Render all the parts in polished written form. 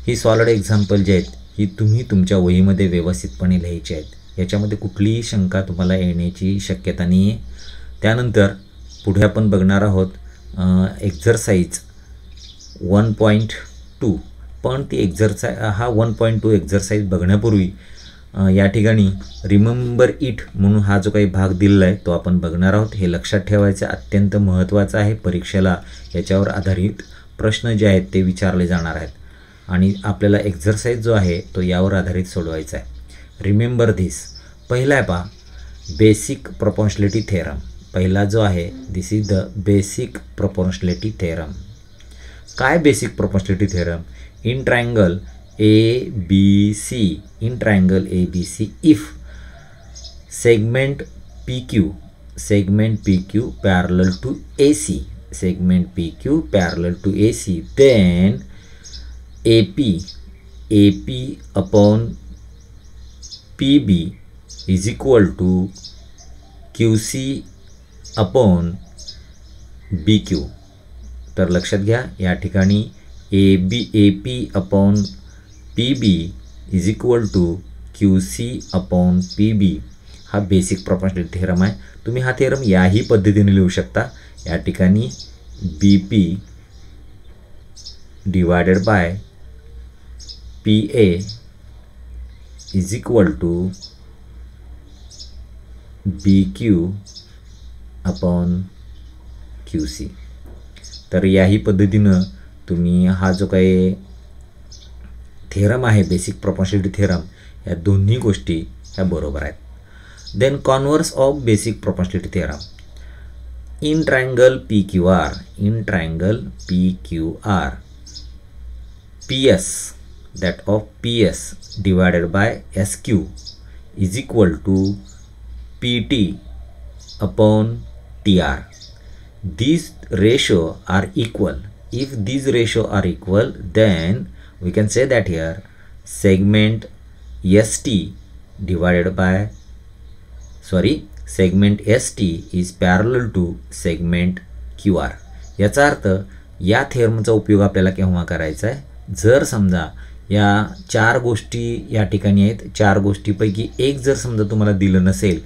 ही solid example जे आहेत ही तुम्ही तुमच्या वहीमध्ये व्यवस्थितपणे लिहायची आहेत. याच्यामध्ये कुठलीही शंका तुम्हाला येण्याची शक्यता नाही आहे. त्यानंतर पुढे आपण बघणार आहोत एक्झरसाइज 1.2. पण ती हा 1.2 एक्झरसाइज बघण्यापूर्वी या ठिकाणी रिमेंबर इट म्हणून हा जो काही भाग दिलेला आहे तो आपण बघणार आहोत. हे लक्षात ठेवायचं अत्यंत महत्त्वाचं आहे. परीक्षेला याच्यावर आधारित प्रश्न जे आहेत ते विचारले जाणार आहेत आणि आपल्याला एक्झरसाइज जो आहे तो यावर आधारित सोडवायचा आहे. Remember this. पहिला आहे पहा बेसिक प्रोपोर्शनॅलिटी थेरम. पहिला जो आहे this is the basic proportionality theorem. काय basic proportionality theorem? In triangle ABC, in triangle ABC, if segment PQ parallel to AC, then AP upon PB is equal to QC upon BQ. तर लक्षात घ्या या ठिकाणी AP upon PB is equal to QC upon PB हा basic proportionality theorem आहे. तुम्ही हा theorem याही पद्धतीने लिहू शकता. या ठिकाणी BP divided by PA is equal to BQ upon QC. तर याही पद्धतीनं तुम्ही हा जो काही थेरम आहे बेसिक प्रोपोर्शनॅलिटी थेरम या दोन्ही गोष्टी ह्या बरोबर आहेत. Then converse of basic proportionality theorem. In triangle PQR PS that of PS divided by SQ is equal to PT upon TR. These ratio are equal. If these ratio are equal, then we can say that here segment ST is parallel to segment QR. याचा अर्थ या थेरमचा उपयोग आपल्याला केव्हा करायचा आहे? जर समजा या 4 गोष्टी या ठिकाणी आहेत, 4 गोष्टीपैकी एक जर समजा तुम्हाला दिलं नसेल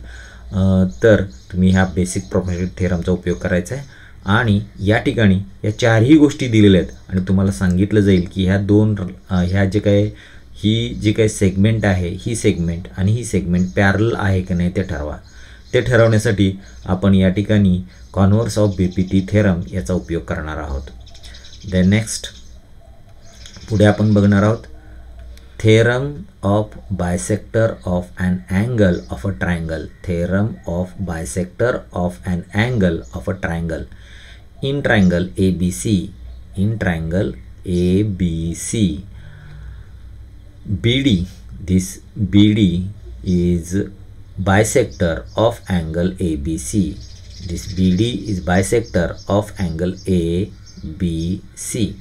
तर तुम्ही ह्या बेसिक प्रोपोर्शनॅलिटी थेरमचा उपयोग करायचा आहे. आणि या ठिकाणी या 4ही गोष्टी दिलेल्या आहेत आणि तुम्हाला सांगितलं जाईल की ह्या जी काही सेगमेंट आहे ही सेगमेंट आणि ही सेगमेंट पॅरलल आहे की नाही ते ठरवा. ते ठरवण्यासाठी आपण या ठिकाणी कॉन्व्हर्स ऑफ BPT थेरम याचा उपयोग करणार आहोत. देन नेक्स्ट पुढे आपण बघणार आहोत theorem of bisector of an angle of a triangle. Theorem of bisector of an angle of a triangle. In triangle ABC, BD, this BD is bisector of angle ABC. This BD is bisector of angle ABC.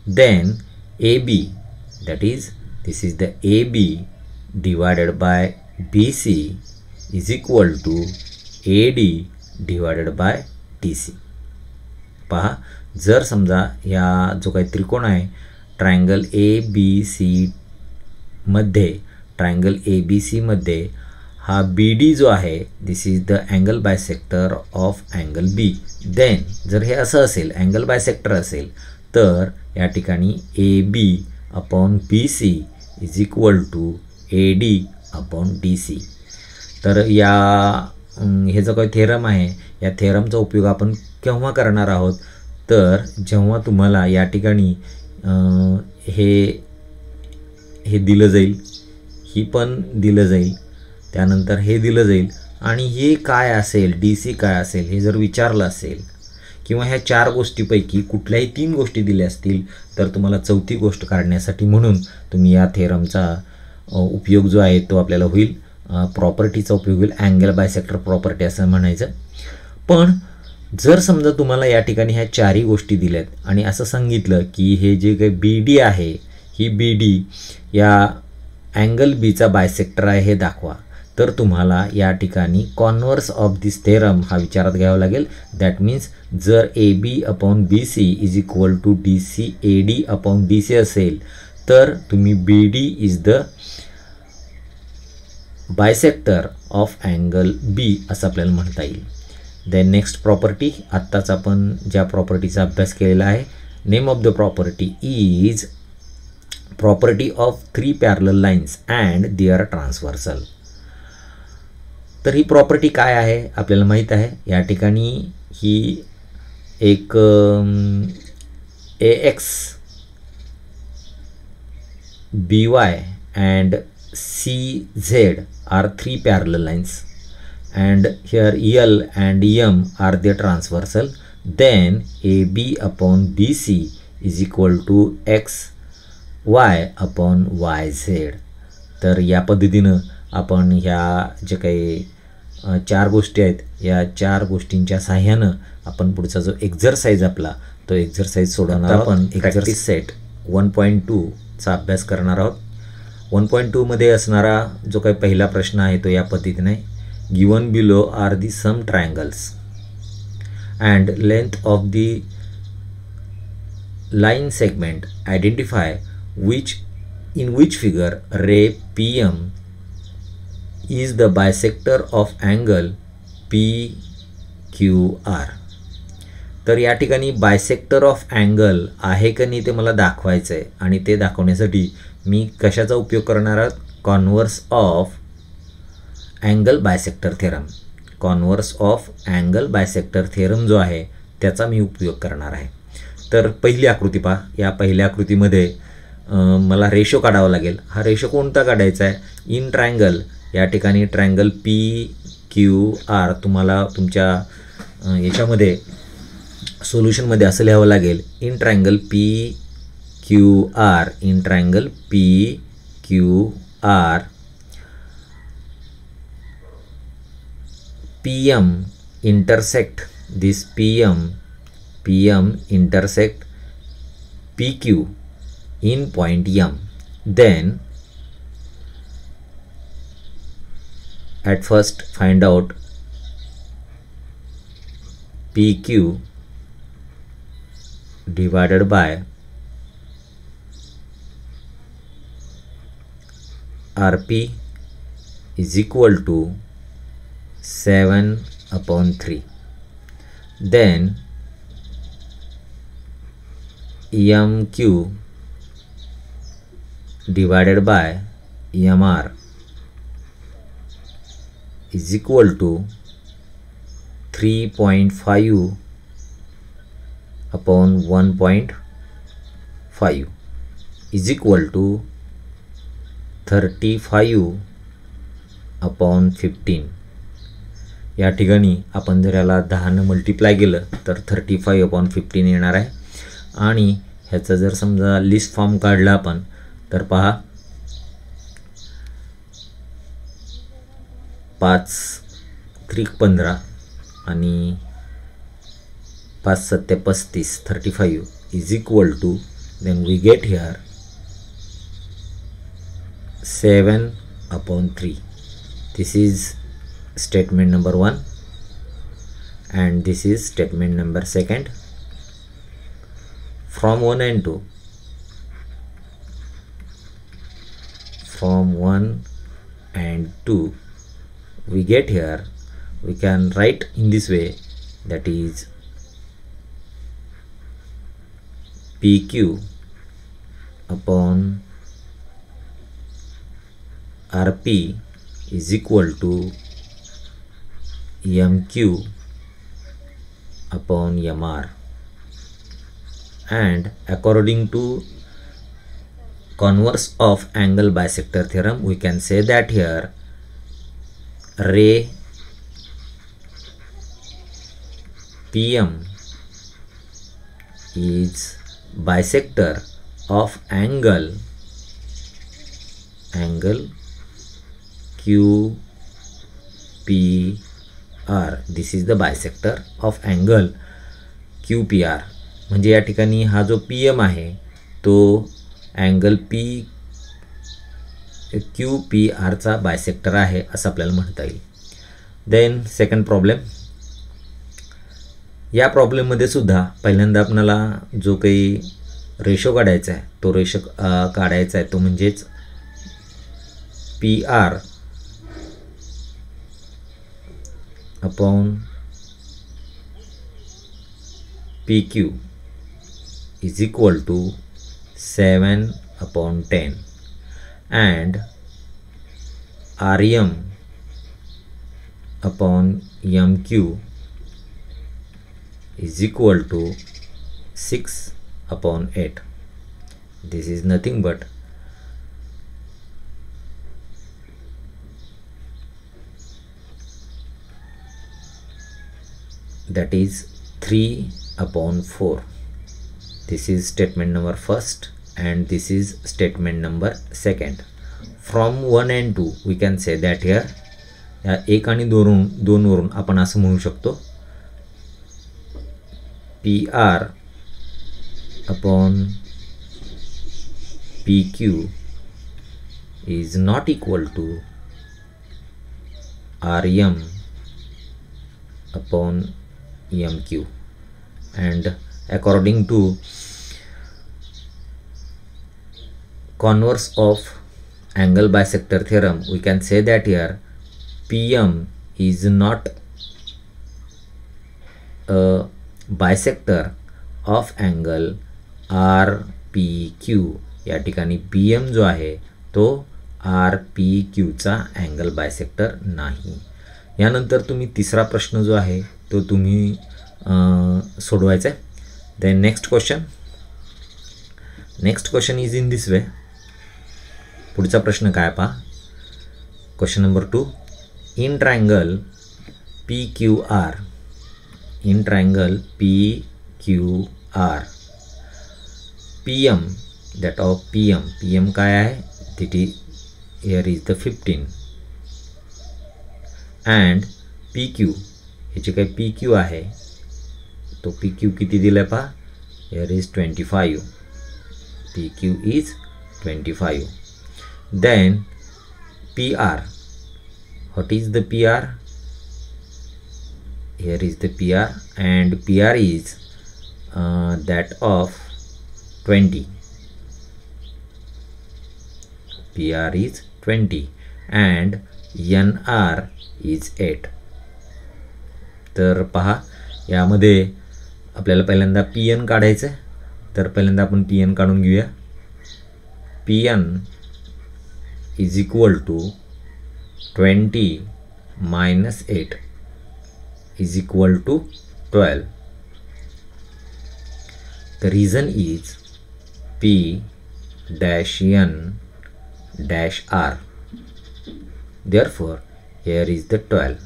Then AB, that is this is the AB divided by BC is equal to AD divided by DC. पहा जर समजा या जो काही त्रिकोण आहे triangle ABC मध्ये हा BD जो आहे this is the angle bisector of angle B. Then जर हे असं असेल अँगल बायसेक्टर असेल तर या ठिकाणी AB upon BC is equal to AD upon DC. तर हे जो काही थेरम आहे या थेरमचा उपयोग आपण केव्हा करणार आहोत तर जेव्हा तुम्हाला या ठिकाणी हे दिलं जाईल, ही पण दिलं जाईल, त्यानंतर हे दिलं जाईल आणि हे काय असेल DC काय असेल हे जर विचारलं असेल किंवा ह्या 4 गोष्टीपैकी कुठल्याही 3 गोष्टी दिल्या असतील तर तुम्हाला चौथी गोष्ट काढण्यासाठी म्हणून तुम्ही या थेरमचा उपयोग जो आहे तो आपल्याला होईल. प्रॉपर्टीचा उपयोग होईल अँगल बायसेक्टर प्रॉपर्टी असं म्हणायचं. पण जर समजा तुम्हाला या ठिकाणी ह्या 4ही गोष्टी दिल्यात आणि असं सांगितलं की हे जे काही BD आहे ही BD या अँगल Bचा बायसेक्टर आहे हे दाखवा, तर तुम्हाला या ठिकाणी कॉन्व्हर्स ऑफ दिस थेरम हा विचारात घ्यावा लागेल. दॅट मीन्स जर AB upon BC is equal to DC AD upon DC असेल तर तुम्ही BD is the bisector of angle B असं आपल्याला म्हणता येईल. देन नेक्स्ट प्रॉपर्टी, आत्ताच आपण ज्या प्रॉपर्टीचा अभ्यास केलेला आहे, name of the property is property of 3 parallel lines and their transversal. तर ही प्रॉपर्टी काय आहे आपल्याला माहीत आहे. या ठिकाणी ही एक AX BY and CZ are 3 parallel lines and here L and M are the transversal. Then AB upon BC is equal to XY upon YZ. तर या पद्धतीनं आपण ह्या जे काही 4 गोष्टी आहेत या 4 गोष्टींच्या सहाय्यानं आपण पुढचा जो एक्झरसाइज आपला तो एक्झरसाइज सोडवणार आहोत. आपण एक्झरसाइज सेट 1.2 चा अभ्यास करणार आहोत. 1.2 मध्ये असणारा जो काही पहिला प्रश्न आहे तो या पद्धतीने, given below are the some triangles and length of the line segment, identify in which figure ray PM is the bisector of angle PQR. तर या ठिकाणी बायसेक्टर ऑफ अँगल आहे का नाही ते मला दाखवायचं आहे आणि ते दाखवण्यासाठी मी कशाचा उपयोग करणार आहे, converse of angle bisector theorem. Converse of angle bisector theorem जो आहे त्याचा मी उपयोग करणार आहे. तर पहिली आकृती पहा. या पहिल्या आकृतीमध्ये मला रेशो काढावा लागेल. हा रेशो कोणता काढायचा आहे, इन ट्रायंगल. या ठिकाणी ट्रायंगल PQR तुम्हाला तुमच्या याच्यामध्ये सोल्युशनमध्ये असं लिहावं लागेल, in triangle PQR, in triangle PQR PM intersect this PM intersect PQ in point M. Then at first find out PQ divided by RP is equal to 7/3. Then MQ divided by MR is equal to 3.5/1.5 is equal to 35/15. या ठिकाणी आपण जर याला 10 multiply केलं तर 35/15 येणार आहे. आणि ह्याचा जर समजा लिस्ट फॉर्म काढला आपण तर पहा, 5×3=15 आणि 5×7=35, 35 is equal to, then we get here 7/3. This is statement number 1 and this is statement number 2. From 1 and 2, from 1 and 2 we get here, we can write in this way, that is PQ upon RP is equal to MQ upon MR. And according to converse of angle bisector theorem, we can say that here ray PM is bisector of angle QPR. This is the bisector of angle QPR. म्हणजे या ठिकाणी हा जो PM आहे तो angle QPRचा bisector आहे असं आपल्याला म्हणता येईल. Then second problem. या प्रॉब्लेममध्ये सुद्धा पहिल्यांदा आपल्याला जो काही रेशो काढायचा आहे, तो रेशो काढायचा आहे तो म्हणजेच PR upon PQ is equal to 7/10 and RM upon MQ is equal to 6/8. This is nothing but that is 3/4. This is statement number first and this is statement number second. From 1 and 2 we can say that here या 1 आणि 2 वरून आपण असं म्हणू शकतो PR upon PQ is not equal to RM upon MQ, and according to converse of angle bisector theorem we can say that here PM is not a bisector of angle RPQ. या ठिकाणी PM जो आहे तो RPQ चा angle bisector नाही. यानंतर तुम्ही तिसरा प्रश्न जो आहे तो तुम्ही सोडवायचा आहे. Then next question is in this way. पुढचा प्रश्न काय पहा. Question number 2. इन triangle PQR PM that of PM काय आहे that is here is the 15 and PQ ह्याचे काय PQ आहे तो PQ किती दिलाय पहा. here is 25. PQ is 25. then PR, what is the PR? Here is the PR and PR is that of 20. PR is 20 and NR is 8. तर पहा यामध्ये आपल्याला पहिल्यांदा PN काढायचं आहे. तर पहिल्यांदा आपण PN काढून घेऊया. PN is equal to 20 minus 8 is equal to 12. The reason is P dash N dash R. Therefore, here is the 12.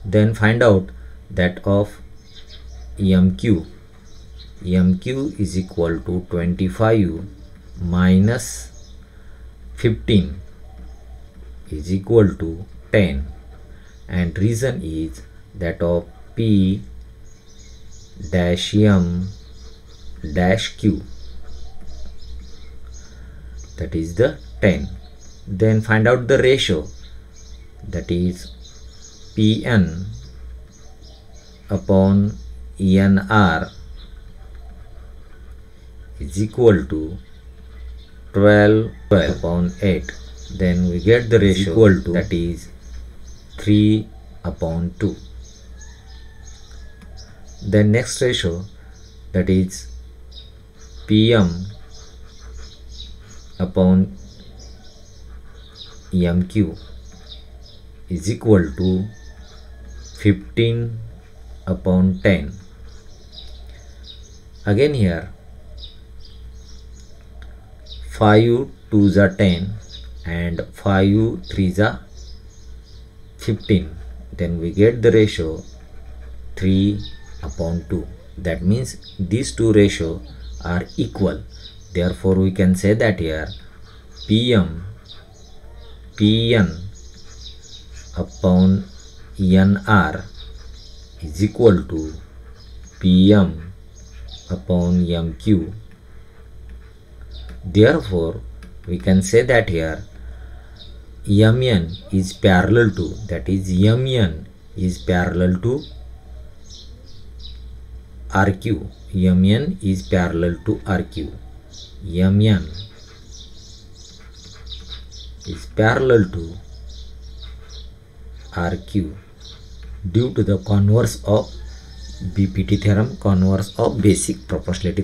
Then find out that of MQ. MQ is equal to 25 minus 15 is equal to 10. And reason is that of P dash M dash Q, that is the 10. Then find out the ratio, that is PN upon NR is equal to 12 upon 8. Then we get the ratio equal to, that is 3/2. Then next ratio, that is PM upon MQ is equal to 15/10. Again here 5 2s are 10 and 5 3s are 15. Then we get the ratio 3/2. That means these two ratios are equal. Therefore we can say that here PN upon NR is equal to PM upon MQ. Therefore we can say that here MN is parallel to, that is MN is parallel to RQ. MN is parallel to RQ. MN is parallel to RQ due to the converse of BPT theorem, converse of basic proportionality